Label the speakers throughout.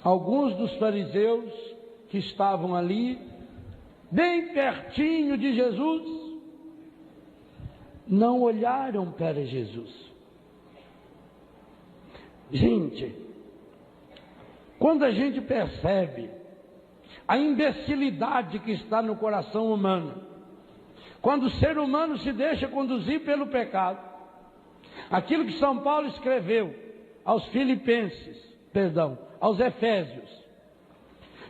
Speaker 1: alguns dos fariseus que estavam ali, bem pertinho de Jesus, não olharam para Jesus. Gente, quando a gente percebe a imbecilidade que está no coração humano, quando o ser humano se deixa conduzir pelo pecado, aquilo que São Paulo escreveu aos aos Efésios,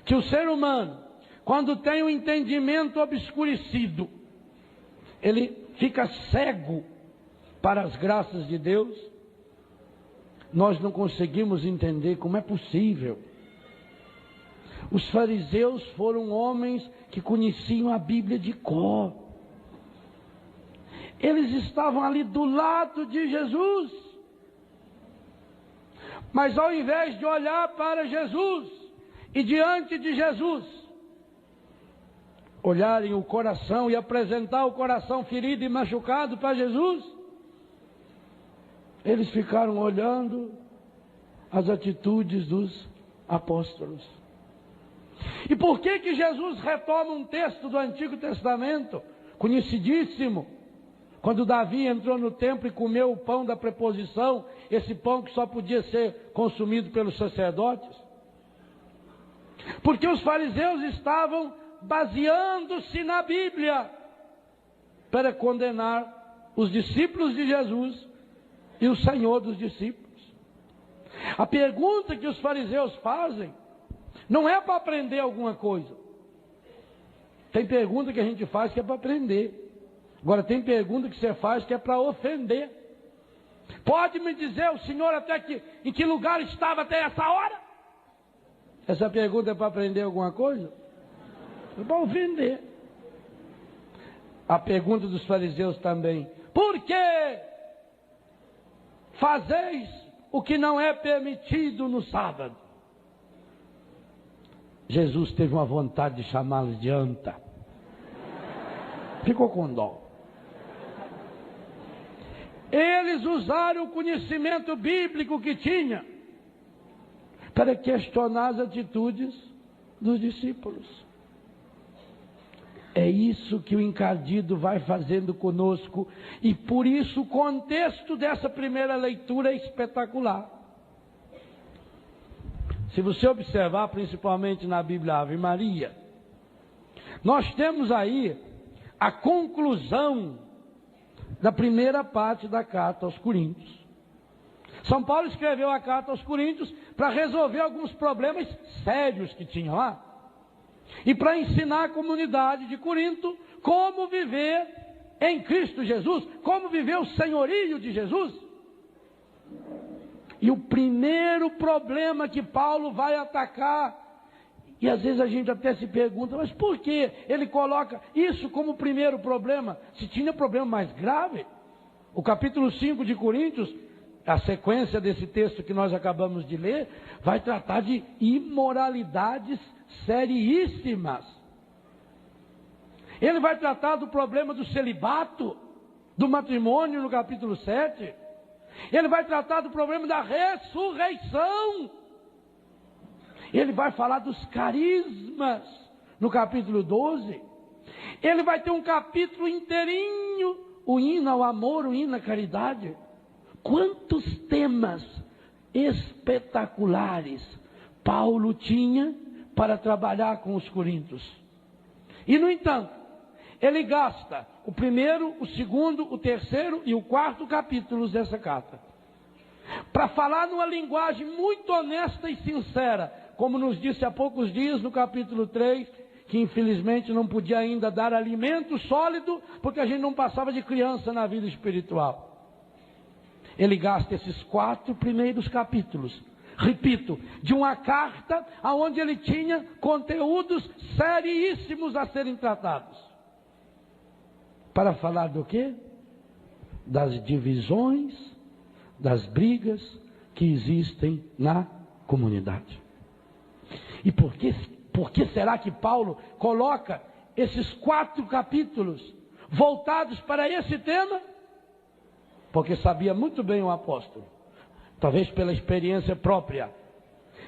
Speaker 1: que o ser humano, quando tem o entendimento obscurecido, ele fica cego para as graças de Deus. Nós não conseguimos entender como é possível. Os fariseus foram homens que conheciam a Bíblia de cor. Eles estavam ali do lado de Jesus. Mas ao invés de olhar para Jesus e diante de Jesus, olharem o coração e apresentar o coração ferido e machucado para Jesus, eles ficaram olhando as atitudes dos apóstolos. E por que Jesus retoma um texto do Antigo Testamento, conhecidíssimo, quando Davi entrou no templo e comeu o pão da preposição, esse pão que só podia ser consumido pelos sacerdotes? Porque os fariseus estavam baseando-se na Bíblia para condenar os discípulos de Jesus e o Senhor dos discípulos. A pergunta que os fariseus fazem não é para aprender alguma coisa. Tem pergunta que a gente faz que é para aprender. Agora tem pergunta que você faz que é para ofender. Pode me dizer o senhor em que lugar estava até essa hora? Essa pergunta é para aprender alguma coisa? É para ofender. A pergunta dos fariseus também: por que fazeis o que não é permitido no sábado? Jesus teve uma vontade de chamá-los de anta. Ficou com dó. Eles usaram o conhecimento bíblico que tinha para questionar as atitudes dos discípulos. É isso que o encardido vai fazendo conosco, e por isso o contexto dessa primeira leitura é espetacular. Se você observar, principalmente na Bíblia Ave Maria, nós temos aí a conclusão da primeira parte da carta aos Coríntios. São Paulo escreveu a carta aos Coríntios para resolver alguns problemas sérios que tinha lá, e para ensinar a comunidade de Corinto como viver em Cristo Jesus, como viver o senhorio de Jesus. E o primeiro problema que Paulo vai atacar, e às vezes a gente até se pergunta, mas por que ele coloca isso como primeiro problema, se tinha problema mais grave? O capítulo 5 de Coríntios, a sequência desse texto que nós acabamos de ler, vai tratar de imoralidades seríssimas. Ele vai tratar do problema do celibato, do matrimônio no capítulo 7. Ele vai tratar do problema da ressurreição. Ele vai falar dos carismas no capítulo 12. Ele vai ter um capítulo inteirinho, o hino ao amor, o hino à caridade. Quantos temas espetaculares Paulo tinha para trabalhar com os coríntios. E no entanto, ele gasta o primeiro, o segundo, o terceiro e o quarto capítulos dessa carta para falar numa linguagem muito honesta e sincera, como nos disse há poucos dias no capítulo 3, que infelizmente não podia ainda dar alimento sólido, porque a gente não passava de criança na vida espiritual. Ele gasta esses 4 primeiros capítulos, repito, de uma carta onde ele tinha conteúdos seríssimos a serem tratados, para falar do quê? Das divisões, das brigas que existem na comunidade. E por que será que Paulo coloca esses 4 capítulos voltados para esse tema? Porque sabia muito bem o apóstolo, talvez pela experiência própria,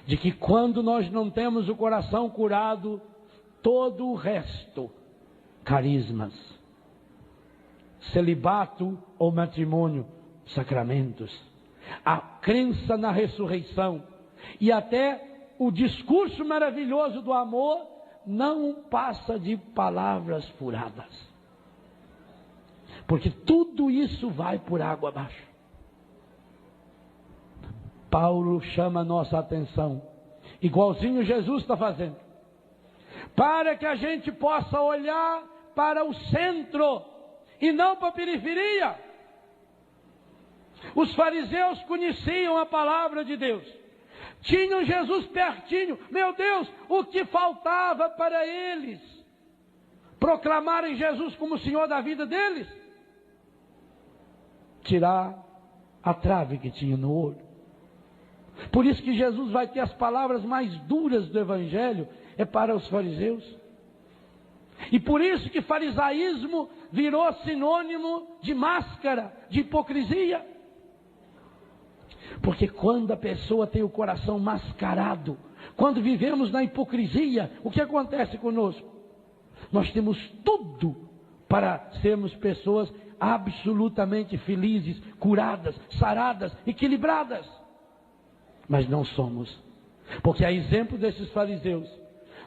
Speaker 1: de que quando nós não temos o coração curado, todo o resto, carismas, celibato ou matrimônio, sacramentos, a crença na ressurreição e até o discurso maravilhoso do amor, não passa de palavras furadas. Porque tudo isso vai por água abaixo. Paulo chama a nossa atenção, igualzinho Jesus está fazendo, para que a gente possa olhar para o centro e não para a periferia. Os fariseus conheciam a palavra de Deus, tinham Jesus pertinho. Meu Deus, o que faltava para eles proclamarem Jesus como Senhor da vida deles? Tirar a trave que tinha no olho. Por isso que Jesus vai ter as palavras mais duras do Evangelho, é para os fariseus. E por isso que farisaísmo virou sinônimo de máscara, de hipocrisia. Porque quando a pessoa tem o coração mascarado, quando vivemos na hipocrisia, o que acontece conosco? Nós temos tudo para sermos pessoas absolutamente felizes, curadas, saradas, equilibradas. Mas não somos. Porque a exemplo desses fariseus,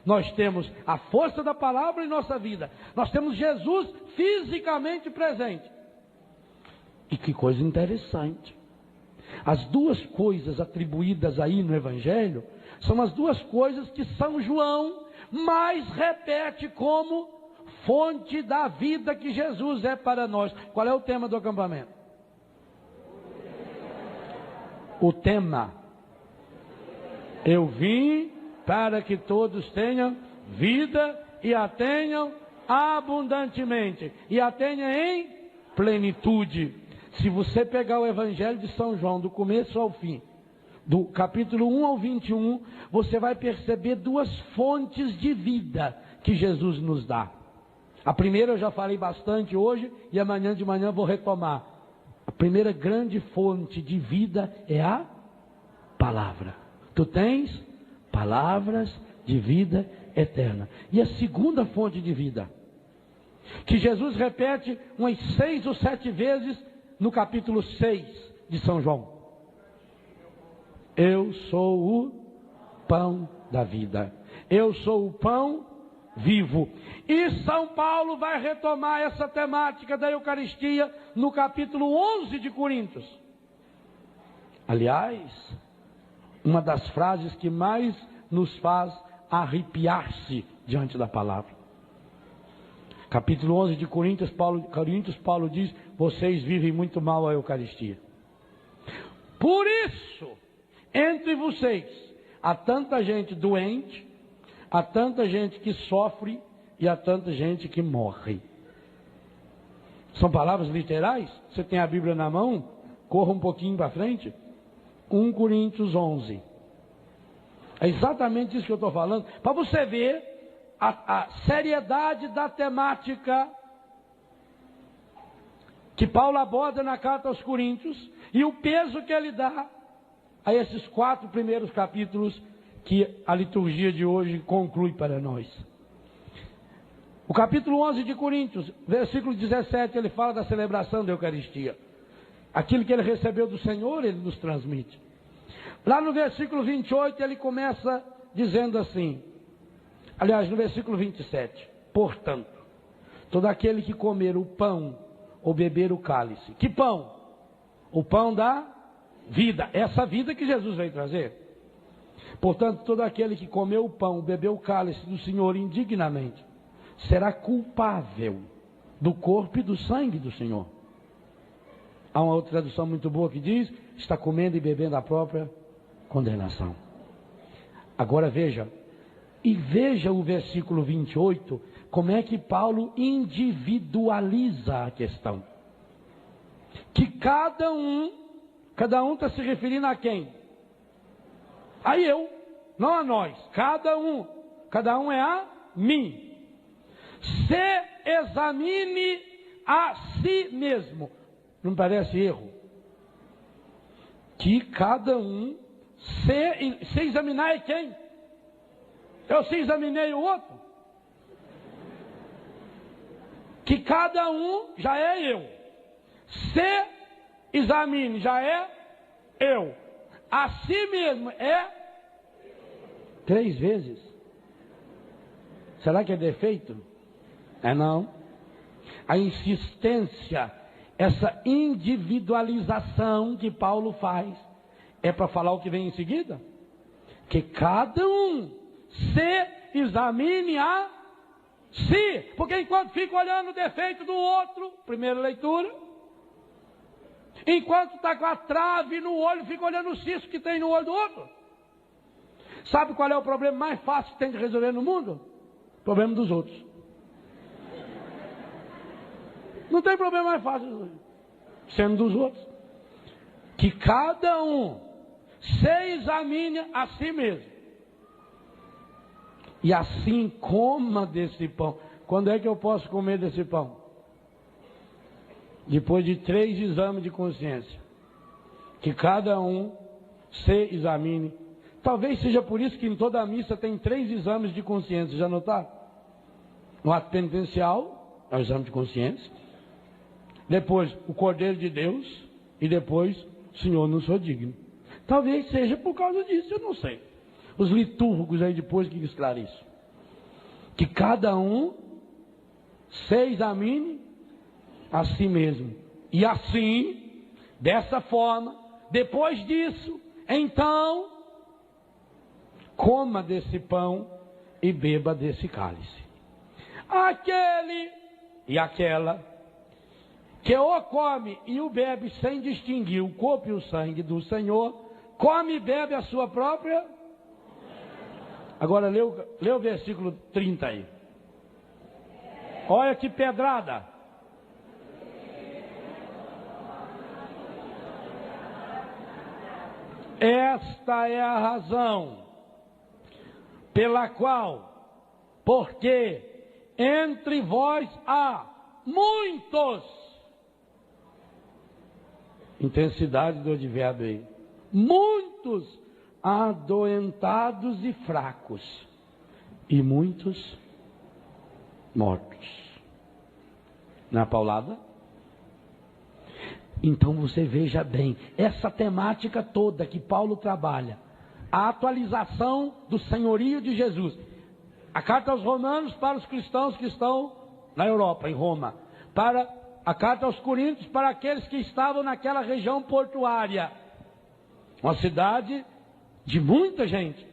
Speaker 1: nós temos a força da palavra em nossa vida. Nós temos Jesus fisicamente presente. E que coisa interessante. As duas coisas atribuídas aí no Evangelho são as duas coisas que São João mais repete como fonte da vida que Jesus é para nós. Qual é o tema do acampamento? O tema: eu vim para que todos tenham vida e a tenham abundantemente, e a tenham em plenitude. Se você pegar o Evangelho de São João, do começo ao fim, do capítulo 1 ao 21, você vai perceber duas fontes de vida que Jesus nos dá. A primeira eu já falei bastante hoje, e amanhã de manhã vou retomar. A primeira grande fonte de vida é a palavra. Tu tens palavras de vida eterna. E a segunda fonte de vida, que Jesus repete umas 6 ou 7 vezes no capítulo 6 de São João: eu sou o pão da vida, eu sou o pão vivo. E São Paulo vai retomar essa temática da Eucaristia no capítulo 11 de Coríntios. Aliás, uma das frases que mais nos faz arrepiar-se diante da palavra. Capítulo 11 de Coríntios, Paulo diz: vocês vivem muito mal a Eucaristia. Por isso, entre vocês, há tanta gente doente, há tanta gente que sofre e há tanta gente que morre. São palavras literais? Você tem a Bíblia na mão? Corra um pouquinho para frente. 1 Coríntios 11. É exatamente isso que eu estou falando, para você ver a seriedade da temática que Paulo aborda na carta aos Coríntios e o peso que ele dá a esses 4 primeiros capítulos que a liturgia de hoje conclui para nós. O capítulo 11 de Coríntios, versículo 17, ele fala da celebração da Eucaristia. Aquilo que ele recebeu do Senhor, ele nos transmite. Lá no versículo 28, ele começa dizendo assim, aliás, no versículo 27, portanto, todo aquele que comer o pão ou beber o cálice. Que pão? O pão da vida, essa vida que Jesus veio trazer. Portanto, todo aquele que comer o pão, beber o cálice do Senhor indignamente, será culpável do corpo e do sangue do Senhor. Há uma outra tradução muito boa que diz: está comendo e bebendo a própria condenação. Agora veja o versículo 28, como é que Paulo individualiza a questão. Que cada um está se referindo a quem? A eu, não a nós. Cada um é a mim. Se examine a si mesmo. Não parece erro? Que cada um Se examinar é quem? Eu se examinei o outro. Que cada um já é eu. Se examine já é eu. A si mesmo é 3 vezes. Será que é defeito? É não. A insistência, essa individualização que Paulo faz, é para falar o que vem em seguida? Que cada um se examine a si. Porque enquanto fica olhando o defeito do outro, primeira leitura, enquanto está com a trave no olho, fica olhando o cisco que tem no olho do outro. Sabe qual é o problema mais fácil que tem de resolver no mundo? O problema dos outros. Não tem problema mais fácil sendo dos outros. Que cada um se examine a si mesmo. E assim coma desse pão. Quando é que eu posso comer desse pão? Depois de 3 exames de consciência. Que cada um se examine. Talvez seja por isso que em toda a missa tem 3 exames de consciência. Já notaram? No ato penitencial, é o exame de consciência. Depois, o Cordeiro de Deus. E depois, Senhor, não sou digno. Talvez seja por causa disso, eu não sei. Os litúrgicos aí depois que esclarecem. Que cada um se examine a si mesmo. E assim, dessa forma, depois disso, então, coma desse pão e beba desse cálice. Aquele e aquela que o come e o bebe sem distinguir o corpo e o sangue do Senhor, come e bebe a sua própria. Agora lê o versículo 30 aí. Olha que pedrada. Esta é a razão pela qual, porque entre vós há muitos, intensidade do advérbio aí, muitos adoentados e fracos, e muitos mortos. Na paulada? Então você veja bem, essa temática toda que Paulo trabalha, a atualização do senhorio de Jesus, a carta aos Romanos para os cristãos que estão na Europa, em Roma, para a carta aos Coríntios para aqueles que estavam naquela região portuária, uma cidade de muita gente,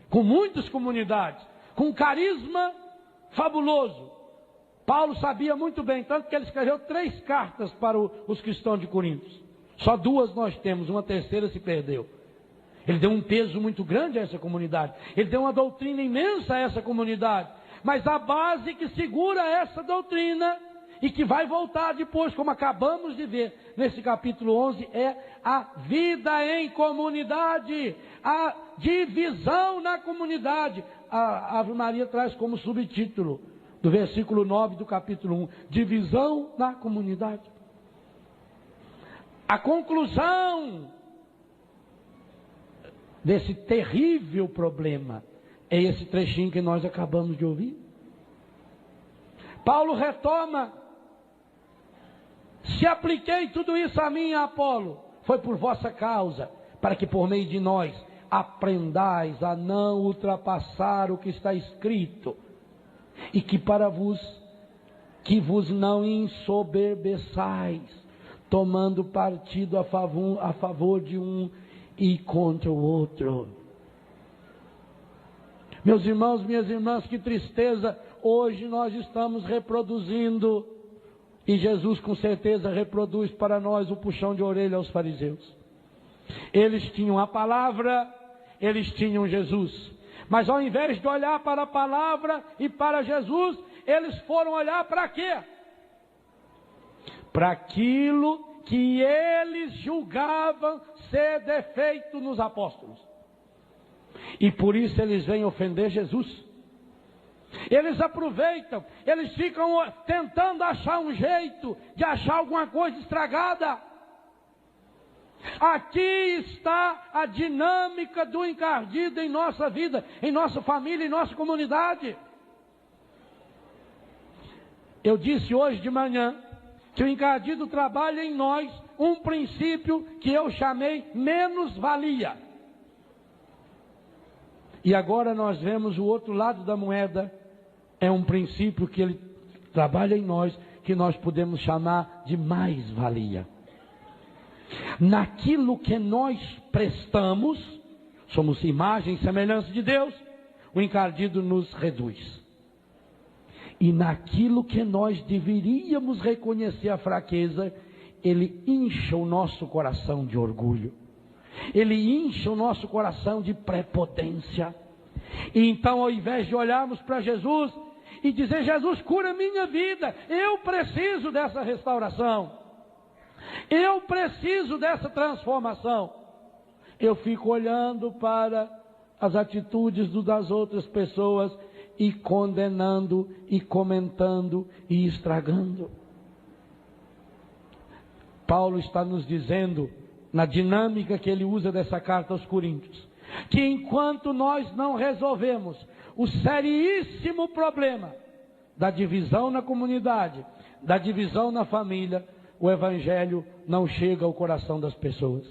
Speaker 1: com muitas comunidades, com carisma fabuloso. Paulo sabia muito bem, tanto que ele escreveu 3 cartas para os cristãos de Corinto. Só 2 nós temos, uma terceira se perdeu. Ele deu um peso muito grande a essa comunidade. Ele deu uma doutrina imensa a essa comunidade. Mas a base que segura essa doutrina e que vai voltar depois, como acabamos de ver nesse capítulo 11, é a vida em comunidade, a divisão na comunidade. A Ave Maria traz como subtítulo do versículo 9 do capítulo 1, divisão na comunidade. A conclusão desse terrível problema é esse trechinho que nós acabamos de ouvir. Paulo retoma: se apliquei tudo isso a mim e a Apolo, foi por vossa causa, para que por meio de nós aprendais a não ultrapassar o que está escrito, e que vos não ensoberbeçais, tomando partido a favor de um e contra o outro. Meus irmãos, minhas irmãs, que tristeza, hoje nós estamos reproduzindo, e Jesus com certeza reproduz para nós o puxão de orelha aos fariseus. Eles tinham a palavra, eles tinham Jesus, mas ao invés de olhar para a palavra e para Jesus, eles foram olhar para quê? Para aquilo que eles julgavam ser defeito nos apóstolos. E por isso eles vêm ofender Jesus. Eles aproveitam, eles ficam tentando achar um jeito de achar alguma coisa estragada. Aqui está a dinâmica do encardido em nossa vida, em nossa família, em nossa comunidade. Eu disse hoje de manhã que o encardido trabalha em nós um princípio que eu chamei menos-valia. E agora nós vemos o outro lado da moeda, é um princípio que ele trabalha em nós, que nós podemos chamar de mais-valia. Naquilo que nós prestamos, somos imagem e semelhança de Deus, o encardido nos reduz. E naquilo que nós deveríamos reconhecer a fraqueza, ele incha o nosso coração de orgulho. Ele incha o nosso coração de prepotência. E então, ao invés de olharmos para Jesus e dizer: Jesus, cura minha vida, eu preciso dessa restauração, eu preciso dessa transformação, eu fico olhando para as atitudes das outras pessoas e condenando, e comentando, e estragando. Paulo está nos dizendo, na dinâmica que ele usa dessa carta aos Coríntios, que enquanto nós não resolvemos o seríssimo problema da divisão na comunidade, da divisão na família, o Evangelho não chega ao coração das pessoas.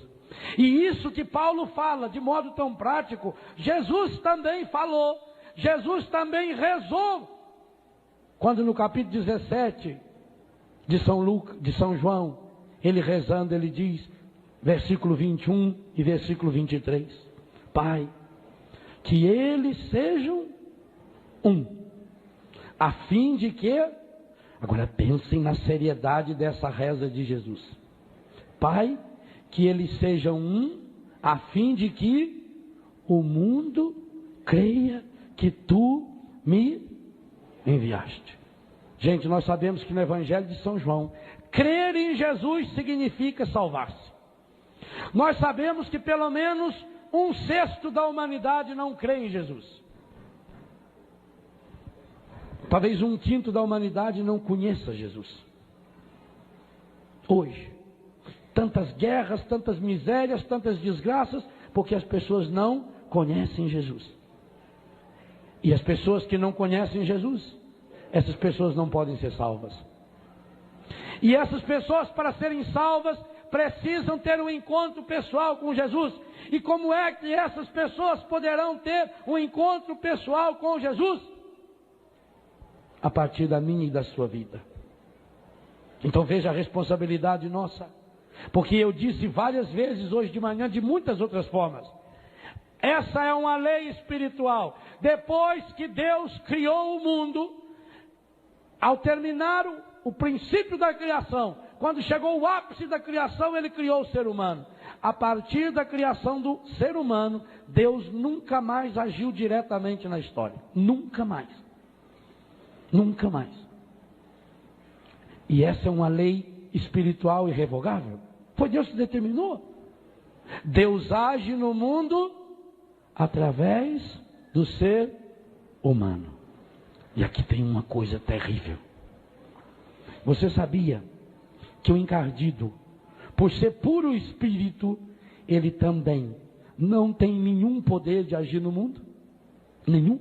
Speaker 1: E isso que Paulo fala de modo tão prático, Jesus também falou, Jesus também rezou, quando no capítulo 17 de São João, ele rezando, ele diz, versículo 21 e versículo 23, Pai, que eles sejam um, a fim de que, agora pensem na seriedade dessa reza de Jesus, Pai, que eles sejam um, a fim de que o mundo creia que tu me enviaste. Gente, nós sabemos que no Evangelho de São João, crer em Jesus significa salvar-se. Nós sabemos que pelo menos 1/6 da humanidade não crê em Jesus. Talvez 1/5 da humanidade não conheça Jesus. Hoje, tantas guerras, tantas misérias, tantas desgraças, porque as pessoas não conhecem Jesus. E as pessoas que não conhecem Jesus, essas pessoas não podem ser salvas. E essas pessoas, para serem salvas, precisam ter um encontro pessoal com Jesus. E como é que essas pessoas poderão ter um encontro pessoal com Jesus? A partir da minha e da sua vida. Então veja a responsabilidade nossa. Porque eu disse várias vezes hoje de manhã, de muitas outras formas, essa é uma lei espiritual. Depois que Deus criou o mundo, ao terminar o princípio da criação, quando chegou o ápice da criação, ele criou o ser humano. A partir da criação do ser humano, Deus nunca mais agiu diretamente na história. Nunca mais. Nunca mais. E essa é uma lei espiritual irrevogável. Foi Deus que determinou. Deus age no mundo através do ser humano. E aqui tem uma coisa terrível. Você sabia que o encardido, por ser puro espírito, ele também não tem nenhum poder de agir no mundo? Nenhum.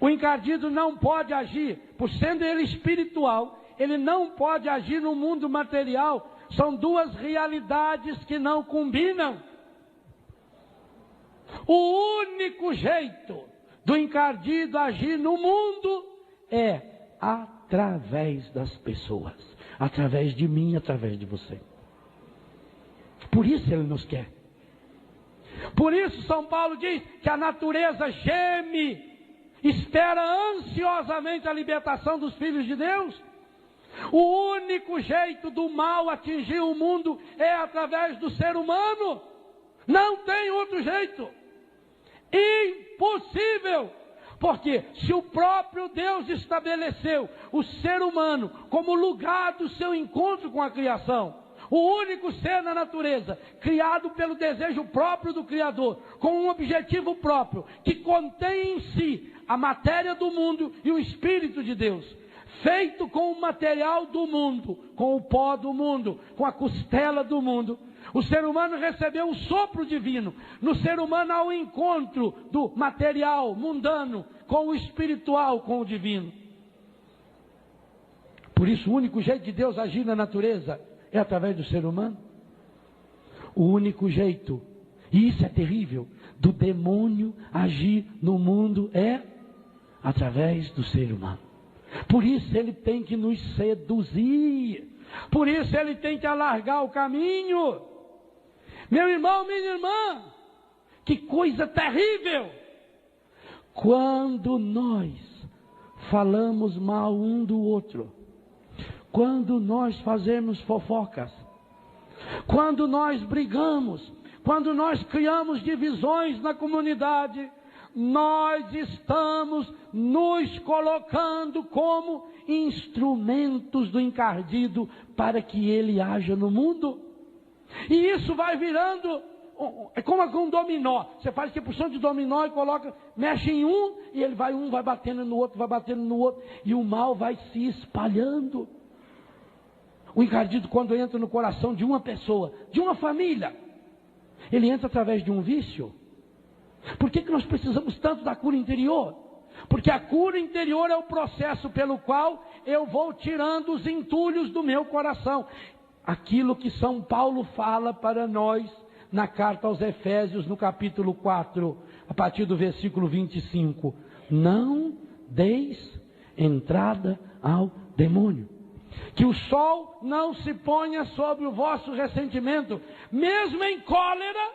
Speaker 1: O encardido não pode agir, por sendo ele espiritual, ele não pode agir no mundo material. São duas realidades que não combinam. O único jeito do encardido agir no mundo é através das pessoas, através de mim, através de você. Por isso ele nos quer. Por isso São Paulo diz que a natureza geme, espera ansiosamente a libertação dos filhos de Deus. O único jeito do mal atingir o mundo é através do ser humano. Não tem outro jeito. Impossível. Porque se o próprio Deus estabeleceu o ser humano como lugar do seu encontro com a criação, o único ser na natureza, criado pelo desejo próprio do Criador, com um objetivo próprio, que contém em si a matéria do mundo e o Espírito de Deus, feito com o material do mundo, com o pó do mundo, com a costela do mundo, O ser humano recebeu um sopro divino. No ser humano há o encontro do material, mundano, com o espiritual, com o divino. Por isso o único jeito de Deus agir na natureza é através do ser humano. O único jeito, e isso é terrível, do demônio agir no mundo é através do ser humano. Por isso ele tem que nos seduzir. Por isso ele tem que alargar o caminho. Meu irmão, minha irmã, que coisa terrível! Quando nós falamos mal um do outro, quando nós fazemos fofocas, quando nós brigamos, quando nós criamos divisões na comunidade, nós estamos nos colocando como instrumentos do encardido para que ele haja no mundo. E isso vai virando, é como um dominó. Você faz que porção de dominó e coloca, mexe em um vai batendo no outro, vai batendo no outro, e o mal vai se espalhando. O encardido, quando entra no coração de uma pessoa, de uma família, ele entra através de um vício. Por que nós precisamos tanto da cura interior? Porque a cura interior é o processo pelo qual eu vou tirando os entulhos do meu coração. Aquilo que São Paulo fala para nós na carta aos Efésios, no capítulo 4, a partir do versículo 25. Não deis entrada ao demônio. Que o sol não se ponha sobre o vosso ressentimento, mesmo em cólera,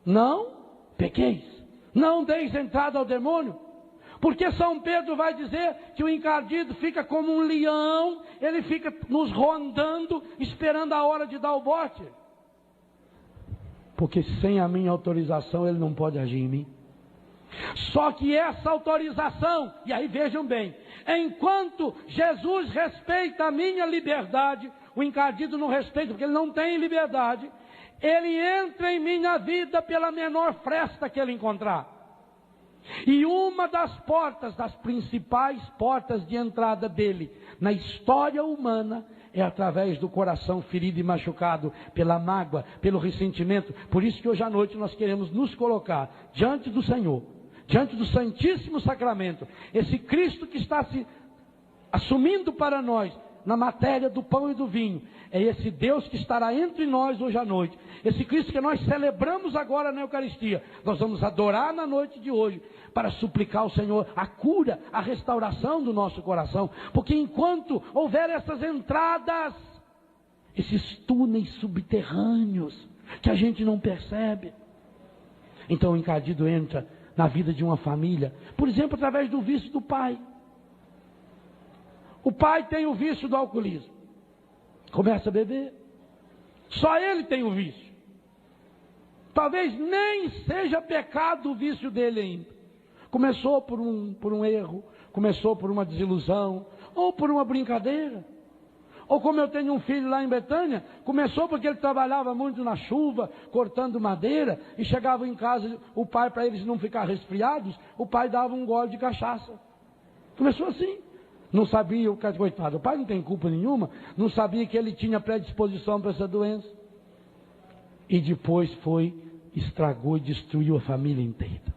Speaker 1: não pequeis, não deis entrada ao demônio. Porque São Pedro vai dizer que o encardido fica como um leão, ele fica nos rondando, esperando a hora de dar o bote. Porque sem a minha autorização ele não pode agir em mim. Só que essa autorização, e aí vejam bem, enquanto Jesus respeita a minha liberdade, o encardido não respeita porque ele não tem liberdade, ele entra em minha vida pela menor fresta que ele encontrar. E uma das portas, das principais portas de entrada dele na história humana, é através do coração ferido e machucado pela mágoa, pelo ressentimento. Por isso que hoje à noite nós queremos nos colocar diante do Senhor, diante do Santíssimo Sacramento, esse Cristo que está se assumindo para nós na matéria do pão e do vinho. É esse Deus que estará entre nós hoje à noite. Esse Cristo que nós celebramos agora na Eucaristia. Nós vamos adorar na noite de hoje para suplicar ao Senhor a cura, a restauração do nosso coração. Porque enquanto houver essas entradas, esses túneis subterrâneos que a gente não percebe, então o encardido entra na vida de uma família, por exemplo, através do vício do pai. O pai tem o vício do alcoolismo, começa a beber, só ele tem o vício. Talvez nem seja pecado o vício dele ainda. Começou por um erro, começou por uma desilusão, ou por uma brincadeira. Ou como eu tenho um filho lá em Betânia, começou porque ele trabalhava muito na chuva, cortando madeira, e chegava em casa, o pai, para eles não ficar resfriados, o pai dava um gole de cachaça. Começou assim. Não sabia, coitado, o pai não tem culpa nenhuma, não sabia que ele tinha predisposição para essa doença. E depois estragou e destruiu a família inteira.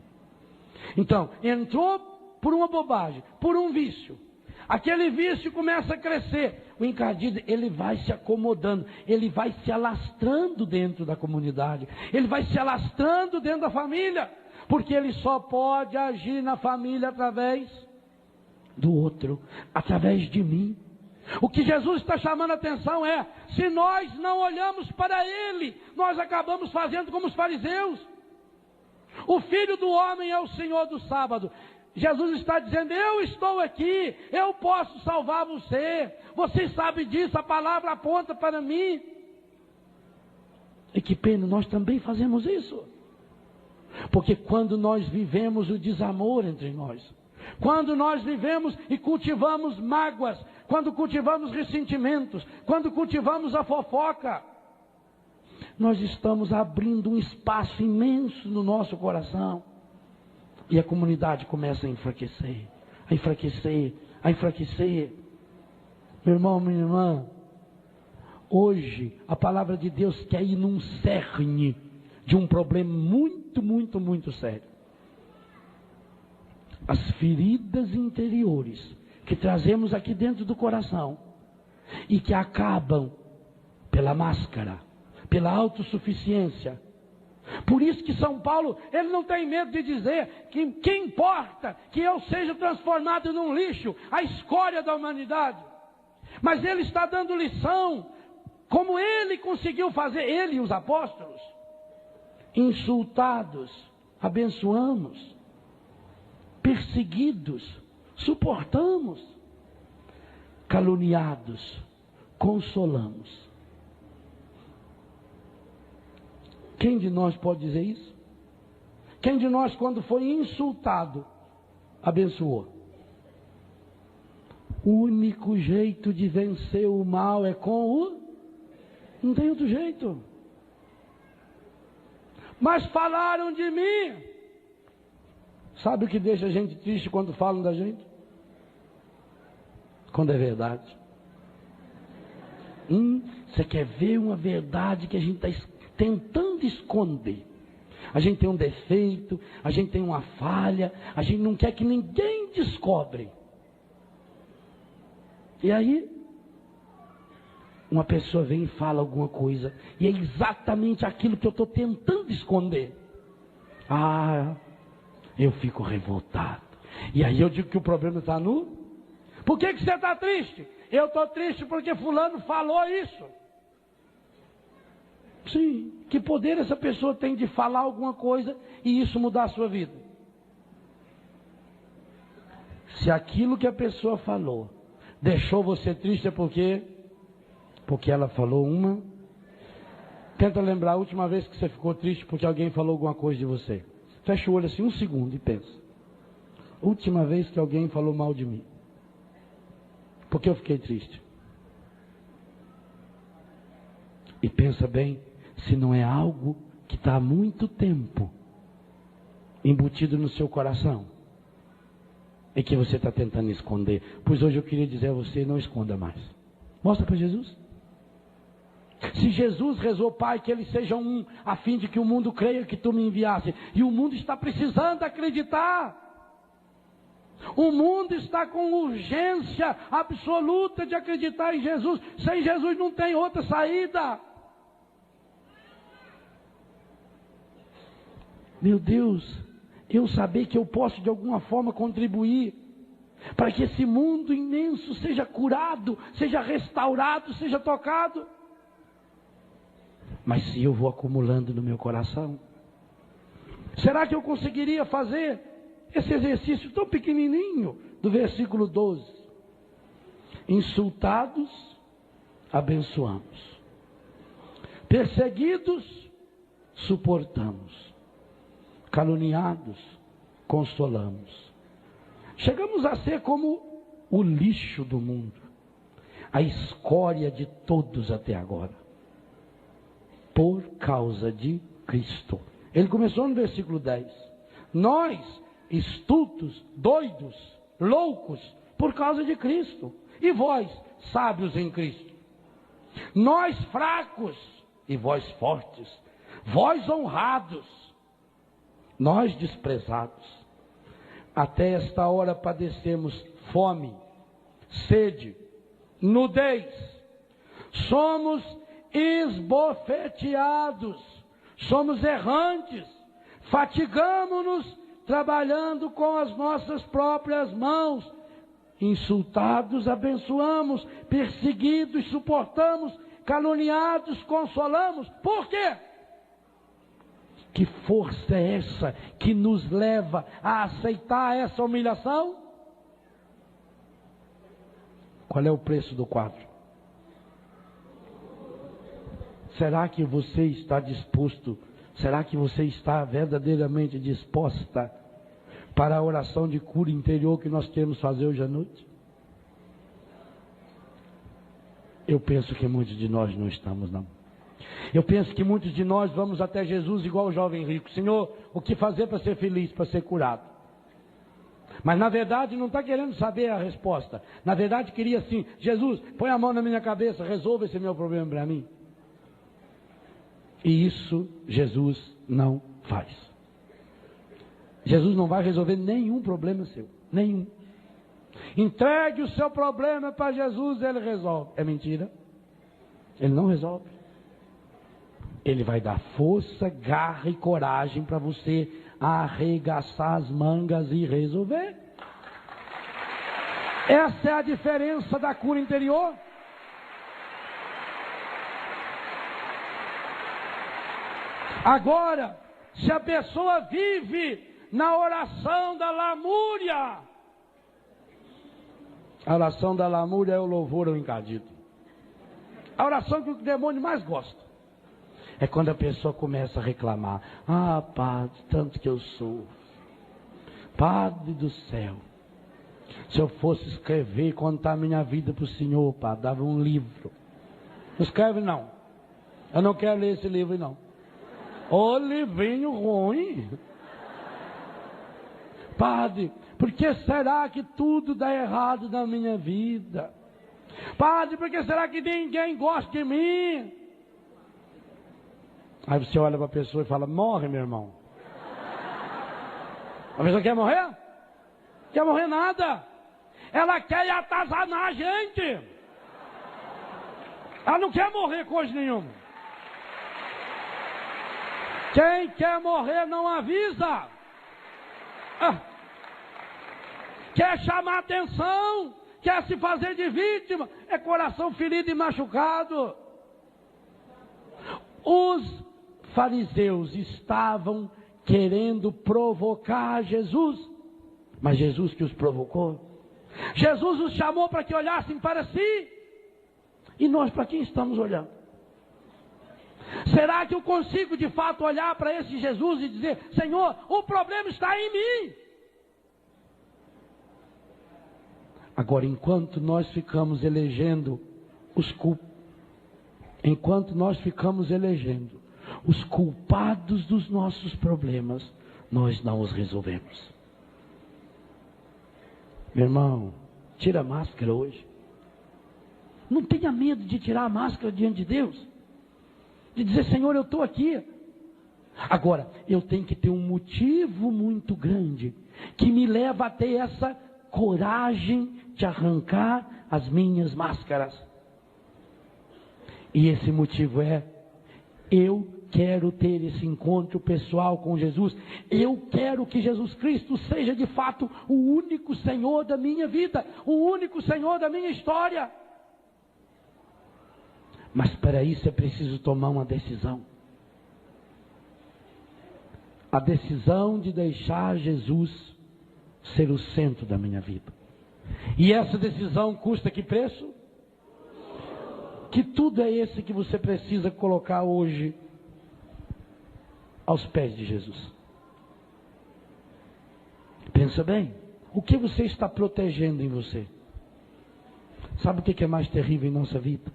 Speaker 1: Então, entrou por uma bobagem, por um vício. Aquele vício começa a crescer. O encardido, ele vai se acomodando, ele vai se alastrando dentro da comunidade, ele vai se alastrando dentro da família, porque ele só pode agir na família através do outro, através de mim. O que Jesus está chamando a atenção é, se nós não olhamos para Ele, nós acabamos fazendo como os fariseus. O Filho do Homem é o Senhor do sábado. Jesus está dizendo, eu estou aqui, eu posso salvar você. Você sabe disso, a palavra aponta para mim. E que pena, nós também fazemos isso. Porque quando nós vivemos o desamor entre nós, quando nós vivemos e cultivamos mágoas, quando cultivamos ressentimentos, quando cultivamos a fofoca, nós estamos abrindo um espaço imenso no nosso coração. E a comunidade começa a enfraquecer, a enfraquecer, a enfraquecer. Meu irmão, minha irmã, Hoje, a palavra de Deus quer ir num cerne de um problema muito, muito, muito sério. As feridas interiores que trazemos aqui dentro do coração e que acabam pela máscara, pela autossuficiência. Por isso que São Paulo, ele não tem medo de dizer que importa que eu seja transformado num lixo, a escória da humanidade. Mas ele está dando lição, como ele conseguiu fazer, ele e os apóstolos. Insultados, abençoamos. Perseguidos, suportamos. Caluniados, consolamos. Quem de nós pode dizer isso? Quem de nós, quando foi insultado, abençoou? O único jeito de vencer o mal é com o... Não tem outro jeito. Mas falaram de mim. Sabe o que deixa a gente triste quando falam da gente? Quando é verdade. Você quer ver uma verdade que a gente está tentando esconder? A gente tem um defeito, a gente tem uma falha, a gente não quer que ninguém descobre. E aí, uma pessoa vem e fala alguma coisa, e é exatamente aquilo que eu estou tentando esconder. Eu fico revoltado. E aí eu digo que o problema está no... Por que você está triste? Eu estou triste porque fulano falou isso. Sim, que poder essa pessoa tem de falar alguma coisa e isso mudar a sua vida? Se aquilo que a pessoa falou deixou você triste, é porque ela falou uma... Tenta lembrar a última vez que você ficou triste porque alguém falou alguma coisa de você. Fecha o olho assim um segundo e pensa. Última vez que alguém falou mal de mim. Porque eu fiquei triste. E pensa bem, se não é algo que está há muito tempo embutido no seu coração e que você está tentando esconder. Pois hoje eu queria dizer a você, não esconda mais. Mostra para Jesus. Se Jesus rezou, Pai, que eles sejam um, a fim de que o mundo creia que tu me enviaste. E o mundo está precisando acreditar. O mundo está com urgência absoluta de acreditar em Jesus. Sem Jesus não tem outra saída. Meu Deus, eu saber que eu posso de alguma forma contribuir para que esse mundo imenso seja curado, seja restaurado, seja tocado. Mas se eu vou acumulando no meu coração, será que eu conseguiria fazer esse exercício tão pequenininho do versículo 12? Insultados, abençoamos. Perseguidos, suportamos. Caluniados, consolamos. Chegamos a ser como o lixo do mundo, a escória de todos até agora, por causa de Cristo. Ele começou no versículo 10. Nós, estultos, doidos, loucos, por causa de Cristo. E vós, sábios em Cristo. Nós, fracos, e vós, fortes. Vós, honrados, nós, desprezados. Até esta hora padecemos fome, sede, nudez. Somos esbofeteados, somos errantes, fatigamo-nos trabalhando com as nossas próprias mãos. Insultados, abençoamos, perseguidos, suportamos, caluniados, consolamos. Por quê? Que força é essa que nos leva a aceitar essa humilhação? Qual é o preço do quadro? Será que você está disposto? Será que você está verdadeiramente disposta para a oração de cura interior que nós queremos fazer hoje à noite? Eu penso que muitos de nós não estamos, não. Eu penso que muitos de nós vamos até Jesus igual o jovem rico. Senhor, o que fazer para ser feliz, para ser curado? Mas na verdade não está querendo saber a resposta. Na verdade queria assim: Jesus, põe a mão na minha cabeça, resolva esse meu problema para mim. E isso Jesus não faz. Jesus não vai resolver nenhum problema seu. Nenhum. Entregue o seu problema para Jesus, Ele resolve. É mentira. Ele não resolve. Ele vai dar força, garra e coragem para você arregaçar as mangas e resolver. Essa é a diferença da cura interior. Agora, se a pessoa vive na oração da lamúria, a oração da lamúria é o louvor ao encadido. A oração que o demônio mais gosta é quando a pessoa começa a reclamar: ah, Padre, tanto que eu sofro. Padre do céu, se eu fosse escrever e contar minha vida para o Senhor, Padre, dava um livro. Não escreve não. Eu não quero ler esse livro não. Ô livrinho ruim. Padre, por que será que tudo dá errado na minha vida? Padre, por que será que ninguém gosta de mim? Aí você olha para a pessoa e fala: morre, meu irmão. A pessoa quer morrer? Quer morrer nada. Ela quer atazanar a gente. Ela não quer morrer coisa nenhuma. Quem quer morrer não avisa. Quer chamar atenção, quer se fazer de vítima. É coração ferido e machucado. Os fariseus estavam querendo provocar Jesus, mas Jesus que os provocou. Jesus os chamou para que olhassem para si. E nós para quem estamos olhando? Será que eu consigo de fato olhar para esse Jesus e dizer: Senhor, o problema está em mim? Agora, enquanto nós ficamos elegendo os culpados dos nossos problemas, nós não os resolvemos. Meu irmão, tira a máscara hoje. Não tenha medo de tirar a máscara diante de Deus. De dizer: Senhor, eu estou aqui. Agora, eu tenho que ter um motivo muito grande que me leva a ter essa coragem de arrancar as minhas máscaras. E esse motivo é: eu quero ter esse encontro pessoal com Jesus. Eu quero que Jesus Cristo seja de fato o único Senhor da minha vida, o único Senhor da minha história. Mas para isso é preciso tomar uma decisão. A decisão de deixar Jesus ser o centro da minha vida. E essa decisão custa que preço? Que tudo é esse que você precisa colocar hoje aos pés de Jesus. Pensa bem, o que você está protegendo em você? Sabe o que é mais terrível em nossa vida?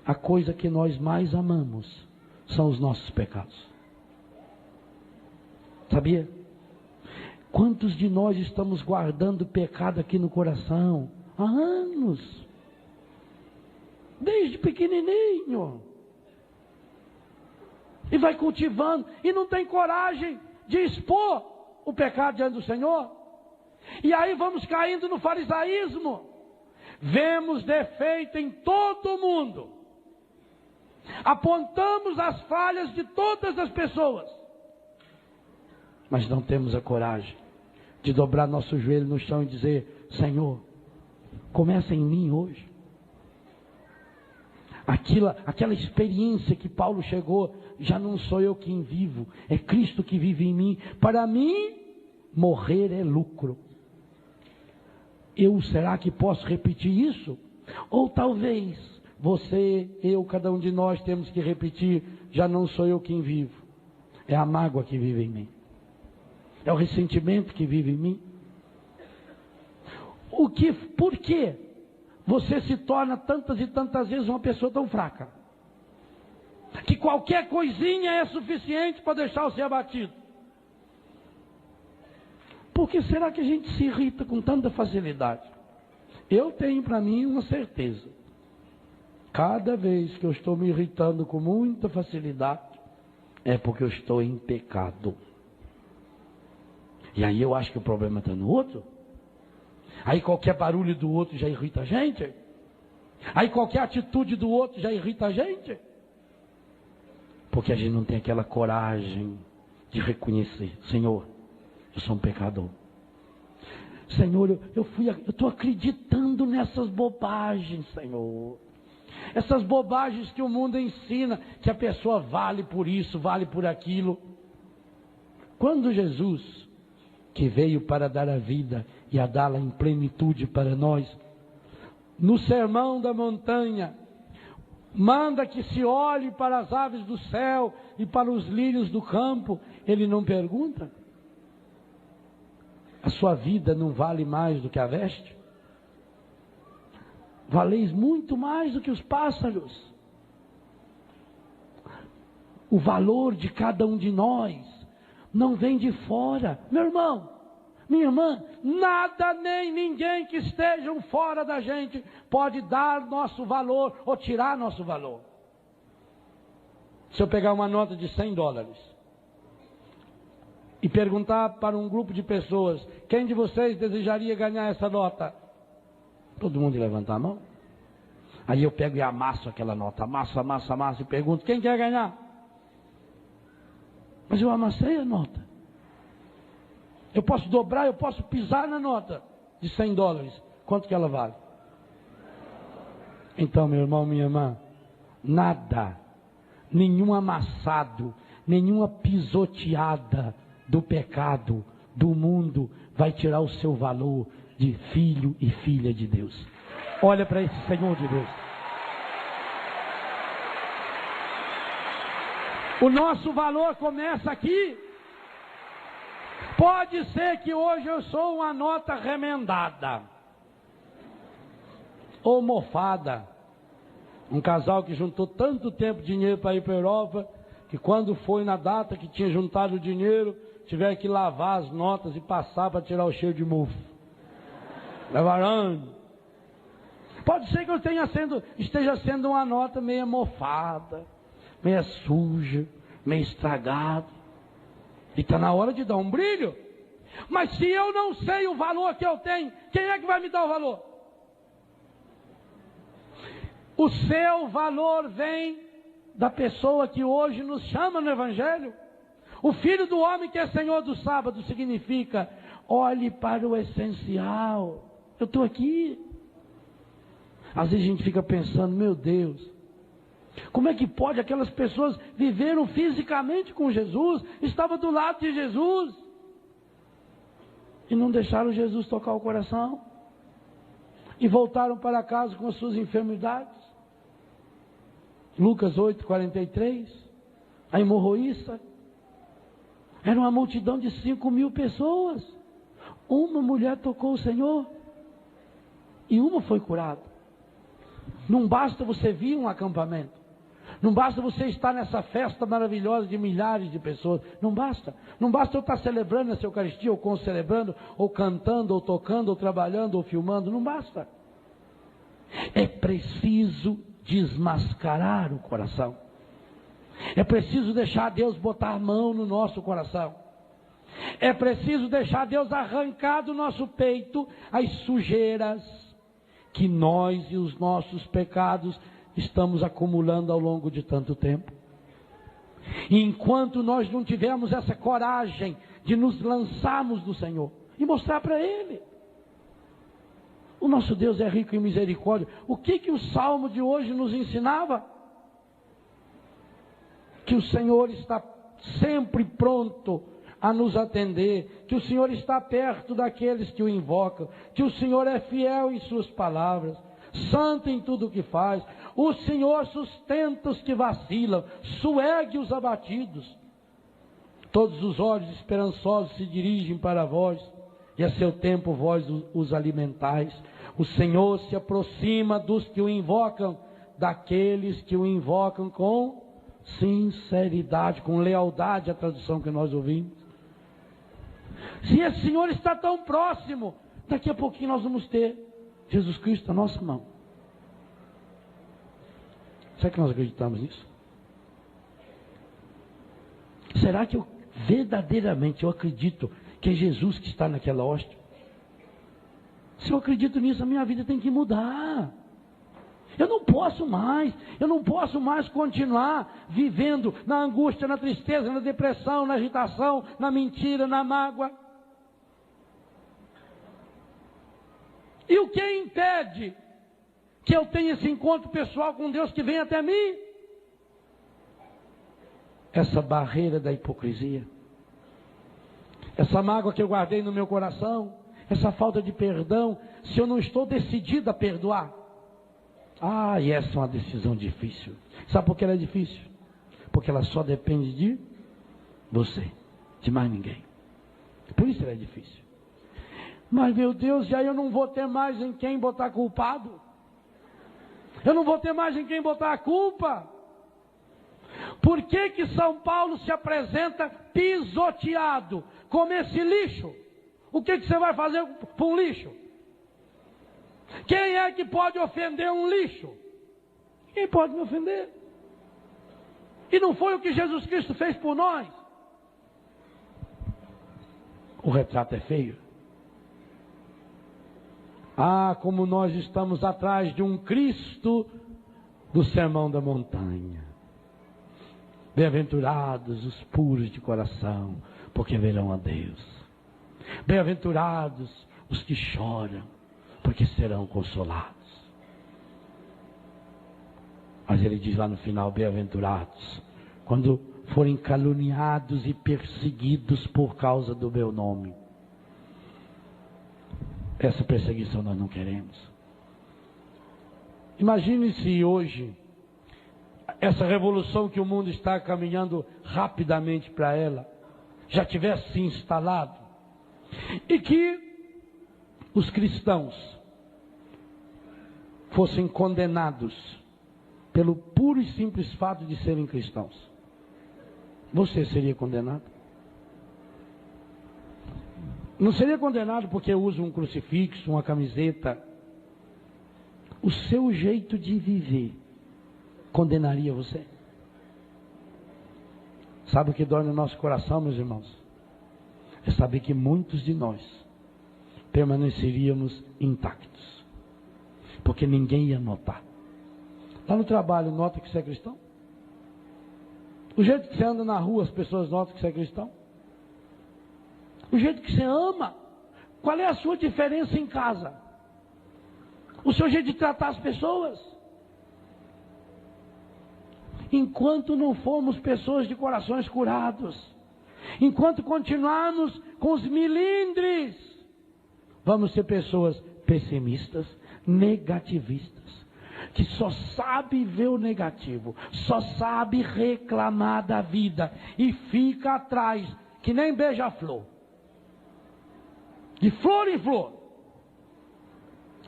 Speaker 1: A coisa que nós mais amamos são os nossos pecados. Sabia? Quantos de nós estamos guardando pecado aqui no coração há anos? Desde pequenininho. E vai cultivando. E não tem coragem de expor o pecado diante do Senhor. E aí vamos caindo no farisaísmo. Vemos defeito em todo mundo. Apontamos as falhas de todas as pessoas. Mas não temos a coragem de dobrar nosso joelho no chão e dizer: Senhor, começa em mim hoje. Aquela experiência que Paulo chegou: já não sou eu quem vivo, é Cristo que vive em mim. Para mim, morrer é lucro. Será que posso repetir isso? Ou talvez você, eu, cada um de nós temos que repetir: já não sou eu quem vivo, é a mágoa que vive em mim, é o ressentimento que vive em mim. Por que você se torna tantas e tantas vezes uma pessoa tão fraca, que qualquer coisinha é suficiente para deixar você abatido? Por que será que a gente se irrita com tanta facilidade? Eu tenho para mim uma certeza. Cada vez que eu estou me irritando com muita facilidade, é porque eu estou em pecado. E aí eu acho que o problema está no outro. Aí qualquer barulho do outro já irrita a gente. Aí qualquer atitude do outro já irrita a gente. Porque a gente não tem aquela coragem de reconhecer: Senhor, eu sou um pecador. Senhor, eu estou acreditando nessas bobagens, Senhor. Essas bobagens que o mundo ensina, que a pessoa vale por isso, vale por aquilo. Quando Jesus, que veio para dar a vida e a dá-la em plenitude para nós, no Sermão da Montanha, manda que se olhe para as aves do céu e para os lírios do campo, ele não pergunta: a sua vida não vale mais do que a veste? Valeis muito mais do que os pássaros. O valor de cada um de nós não vem de fora. Meu irmão, minha irmã, nada nem ninguém que estejam fora da gente pode dar nosso valor ou tirar nosso valor. Se eu pegar uma nota de $100 e perguntar para um grupo de pessoas: quem de vocês desejaria ganhar essa nota? Todo mundo levanta a mão. Aí eu pego e amasso aquela nota, amasso e pergunto: quem quer ganhar? Mas eu amassei a nota. Eu posso dobrar, eu posso pisar na nota de $100. Quanto que ela vale? Então, meu irmão, minha irmã, nada, nenhum amassado, nenhuma pisoteada do pecado, do mundo, vai tirar o seu valor de filho e filha de Deus. Olha para esse Senhor de Deus. O nosso valor começa aqui. Pode ser que hoje eu sou uma nota remendada ou mofada. Um casal que juntou tanto tempo dinheiro para ir para a Europa, que quando foi na data que tinha juntado o dinheiro, tiver que lavar as notas e passar para tirar o cheiro de mofo. Levaram. Pode ser que eu esteja sendo uma nota meia mofada, meia suja, meia estragada. E está na hora de dar um brilho. Mas se eu não sei o valor que eu tenho, quem é que vai me dar o valor? O seu valor vem da pessoa que hoje nos chama no Evangelho. O Filho do Homem que é Senhor do sábado significa: olhe para o essencial. Eu estou aqui. Às vezes a gente fica pensando: meu Deus, como é que pode? Aquelas pessoas viveram fisicamente com Jesus, estavam do lado de Jesus, e não deixaram Jesus tocar o coração, e voltaram para casa com as suas enfermidades. Lucas 8:43, a hemorroísta, era uma multidão de 5.000 pessoas, uma mulher tocou o Senhor, e uma foi curada. Não basta você vir um acampamento, não basta você estar nessa festa maravilhosa de milhares de pessoas, não basta eu estar celebrando essa Eucaristia, ou concelebrando, ou cantando, ou tocando, ou trabalhando, ou filmando, não basta. É preciso desmascarar o coração, é preciso deixar Deus botar a mão no nosso coração, é preciso deixar Deus arrancar do nosso peito as sujeiras que nós e os nossos pecados estamos acumulando ao longo de tanto tempo. E enquanto nós não tivermos essa coragem de nos lançarmos no Senhor e mostrar para Ele, o nosso Deus é rico em misericórdia. O que o Salmo de hoje nos ensinava? Que o Senhor está sempre pronto a nos atender, que o Senhor está perto daqueles que o invocam, que o Senhor é fiel em suas palavras, santo em tudo o que faz. O Senhor sustenta os que vacilam, soergue os abatidos. Todos os olhos esperançosos se dirigem para vós, e a seu tempo vós os alimentais. O Senhor se aproxima dos que o invocam, daqueles que o invocam com sinceridade, com lealdade, a tradução que nós ouvimos. Se esse Senhor está tão próximo, daqui a pouquinho nós vamos ter Jesus Cristo na nossa mão. Será que nós acreditamos nisso? Será que verdadeiramente eu acredito que é Jesus que está naquela hóstia? Se eu acredito nisso, a minha vida tem que mudar. Eu não posso mais continuar vivendo na angústia, na tristeza, na depressão, na agitação, na mentira, na mágoa. E o que impede que eu tenha esse encontro pessoal com Deus que vem até mim? Essa barreira da hipocrisia. Essa mágoa que eu guardei no meu coração. Essa falta de perdão. Se eu não estou decidido a perdoar. E essa é uma decisão difícil. Sabe por que ela é difícil? Porque ela só depende de você. De mais ninguém. Por isso ela é difícil. Mas meu Deus, e aí eu não vou ter mais em quem botar culpado? Eu não vou ter mais em quem botar a culpa? Por que que São Paulo se apresenta pisoteado como esse lixo? O que que você vai fazer com um lixo? Quem é que pode ofender um lixo? Quem pode me ofender? E não foi o que Jesus Cristo fez por nós? O retrato é feio. Como nós estamos atrás de um Cristo do Sermão da Montanha. Bem-aventurados os puros de coração, porque verão a Deus. Bem-aventurados os que choram, porque serão consolados. Mas ele diz lá no final, bem-aventurados, quando forem caluniados e perseguidos por causa do meu nome. Essa perseguição nós não queremos. Imagine se hoje, essa revolução que o mundo está caminhando rapidamente para ela, já tivesse se instalado, e que os cristãos fossem condenados pelo puro e simples fato de serem cristãos. Você seria condenado? Não seria condenado porque usa um crucifixo, uma camiseta. O seu jeito de viver condenaria você. Sabe o que dói no nosso coração, meus irmãos? É saber que muitos de nós permaneceríamos intactos. Porque ninguém ia notar. Lá no trabalho, nota que você é cristão? O jeito que você anda na rua, as pessoas notam que você é cristão? O jeito que você ama? Qual é a sua diferença em casa? O seu jeito de tratar as pessoas? Enquanto não formos pessoas de corações curados, enquanto continuarmos com os milindres, vamos ser pessoas pessimistas, negativistas, que só sabe ver o negativo, só sabe reclamar da vida e fica atrás, que nem beija-flor, de flor em flor,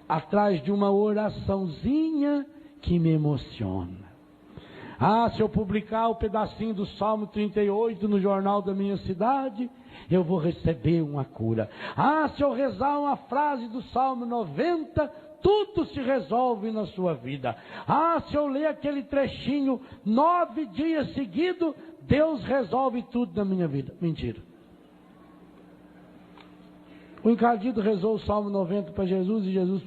Speaker 1: atrás de uma oraçãozinha que me emociona. Se eu publicar o pedacinho do Salmo 38 no jornal da minha cidade, eu vou receber uma cura. Se eu rezar uma frase do Salmo 90, tudo se resolve na sua vida. Se eu ler aquele trechinho 9 dias seguidos, Deus resolve tudo na minha vida. Mentira. O encardido rezou o Salmo 90 para Jesus e Jesus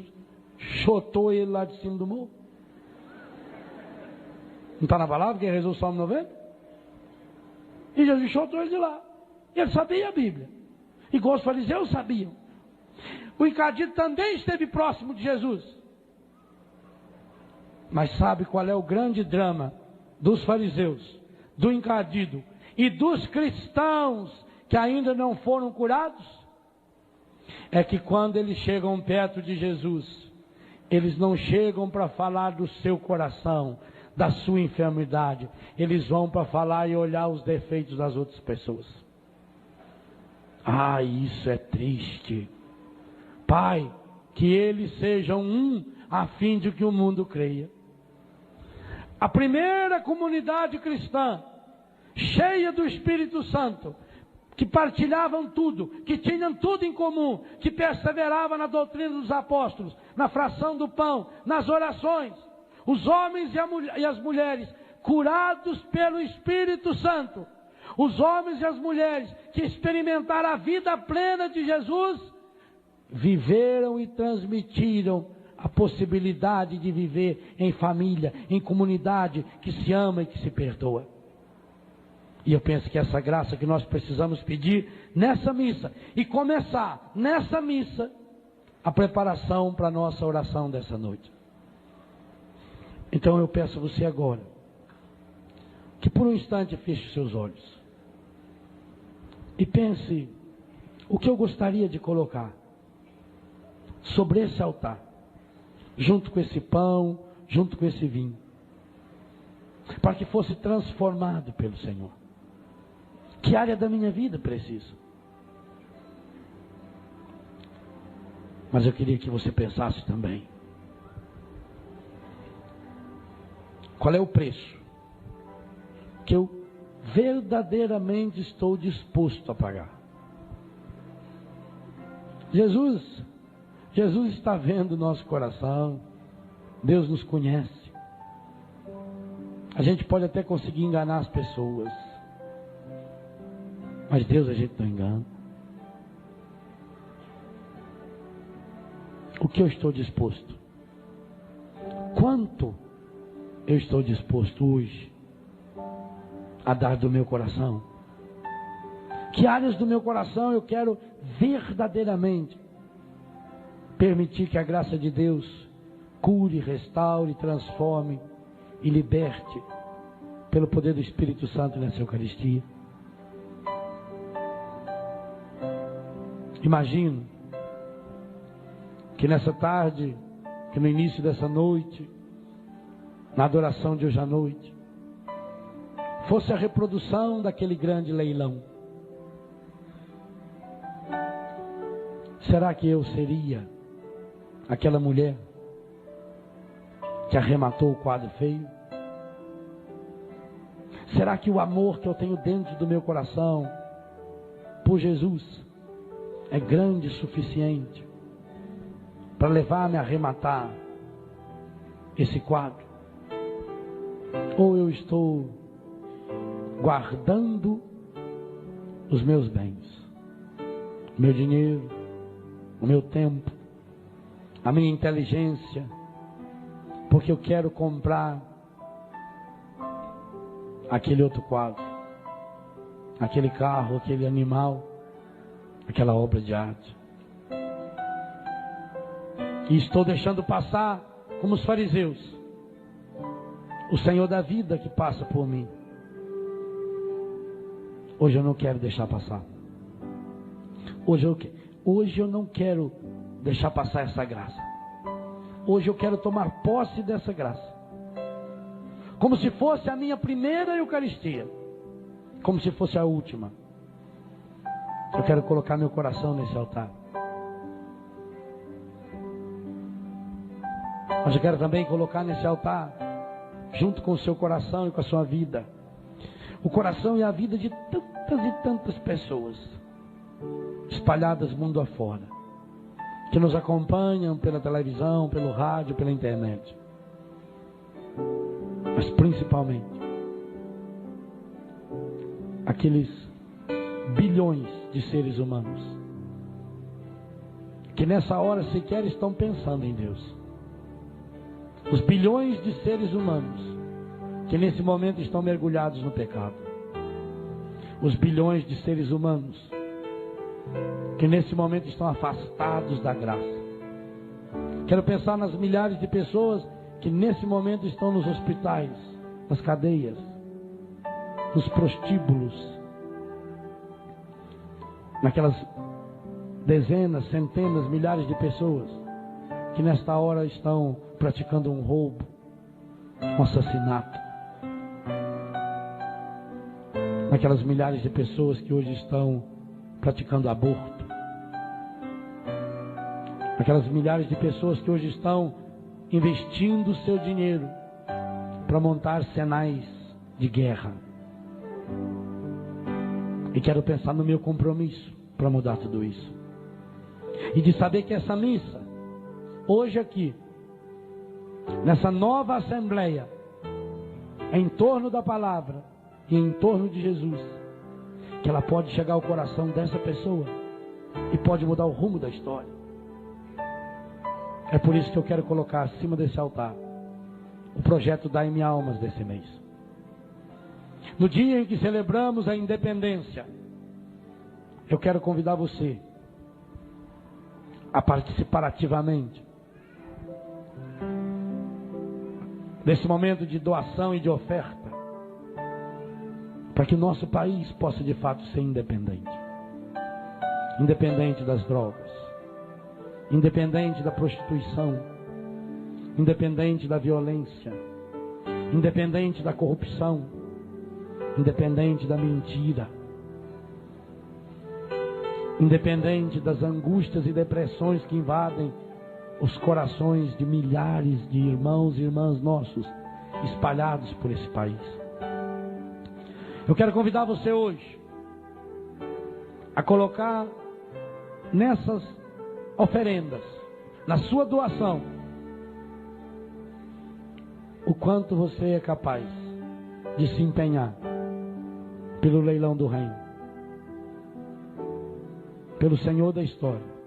Speaker 1: chotou ele lá de cima do morro. Não está na palavra que ele rezou o Salmo 90? E Jesus chotou ele de lá. Ele sabia a Bíblia. Igual os fariseus sabiam. O encardido também esteve próximo de Jesus. Mas sabe qual é o grande drama dos fariseus, do encardido e dos cristãos que ainda não foram curados? É que quando eles chegam perto de Jesus, eles não chegam para falar do seu coração, da sua enfermidade. Eles vão para falar e olhar os defeitos das outras pessoas. Isso é triste. Pai, que eles sejam um, a fim de que o mundo creia. A primeira comunidade cristã, cheia do Espírito Santo, que partilhavam tudo, que tinham tudo em comum, que perseveravam na doutrina dos apóstolos, na fração do pão, nas orações. Os homens e as mulheres curados pelo Espírito Santo. Os homens e as mulheres que experimentaram a vida plena de Jesus, viveram e transmitiram a possibilidade de viver em família, em comunidade, que se ama e que se perdoa. E eu penso que essa graça que nós precisamos pedir nessa missa, e começar nessa missa a preparação para a nossa oração dessa noite. Então eu peço a você agora, que por um instante feche seus olhos e pense o que eu gostaria de colocar sobre esse altar, junto com esse pão, junto com esse vinho, para que fosse transformado pelo Senhor. Que área da minha vida precisa? Mas eu queria que você pensasse também, qual é o preço que eu verdadeiramente estou disposto a pagar? Jesus está vendo o nosso coração. Deus nos conhece. A gente pode até conseguir enganar as pessoas, mas Deus a gente não engana. O que eu estou disposto? Quanto eu estou disposto hoje a dar do meu coração? Que áreas do meu coração eu quero verdadeiramente permitir que a graça de Deus cure, restaure, transforme e liberte pelo poder do Espírito Santo nessa Eucaristia? Imagino que nessa tarde, que no início dessa noite, na adoração de hoje à noite, fosse a reprodução daquele grande leilão. Será que eu seria aquela mulher que arrematou o quadro feio? Será que o amor que eu tenho dentro do meu coração por Jesus é grande o suficiente para levar-me a arrematar esse quadro? Ou eu estou guardando os meus bens, o meu dinheiro, o meu tempo, a minha inteligência, porque eu quero comprar aquele outro quadro, aquele carro, aquele animal, aquela obra de arte. E estou deixando passar, como os fariseus, o Senhor da vida que passa por mim. Hoje eu não quero deixar passar. Hoje eu não quero deixar passar essa graça. Hoje eu quero tomar posse dessa graça, como se fosse a minha primeira Eucaristia, como se fosse a última. Eu quero colocar meu coração nesse altar. Mas eu quero também colocar nesse altar, junto com o seu coração e com a sua vida, o coração e a vida de tantas e tantas pessoas espalhadas mundo afora, que nos acompanham pela televisão, pelo rádio, pela internet. Mas principalmente aqueles bilhões de seres humanos que nessa hora sequer estão pensando em Deus. Os bilhões de seres humanos que nesse momento estão mergulhados no pecado. Os bilhões de seres humanos que nesse momento estão afastados da graça. Quero pensar nas milhares de pessoas que nesse momento estão nos hospitais, nas cadeias, nos prostíbulos, naquelas dezenas, centenas, milhares de pessoas que nesta hora estão praticando um roubo, um assassinato. Naquelas milhares de pessoas que hoje estão praticando aborto. Aquelas milhares de pessoas que hoje estão investindo o seu dinheiro para montar cenais de guerra. E quero pensar no meu compromisso para mudar tudo isso. E de saber que essa missa, hoje aqui, nessa nova assembleia, em torno da palavra e em torno de Jesus, que ela pode chegar ao coração dessa pessoa e pode mudar o rumo da história. É por isso que eu quero colocar acima desse altar o projeto Dai-me Almas desse mês. No dia em que celebramos a independência, eu quero convidar você a participar ativamente desse momento de doação e de oferta, para que o nosso país possa de fato ser independente. Independente das drogas, independente da prostituição, independente da violência, independente da corrupção, independente da mentira, independente das angústias e depressões que invadem os corações de milhares de irmãos e irmãs nossos espalhados por esse país. Eu quero convidar você hoje a colocar nessas oferendas, na sua doação, o quanto você é capaz de se empenhar pelo leilão do reino, pelo Senhor da história,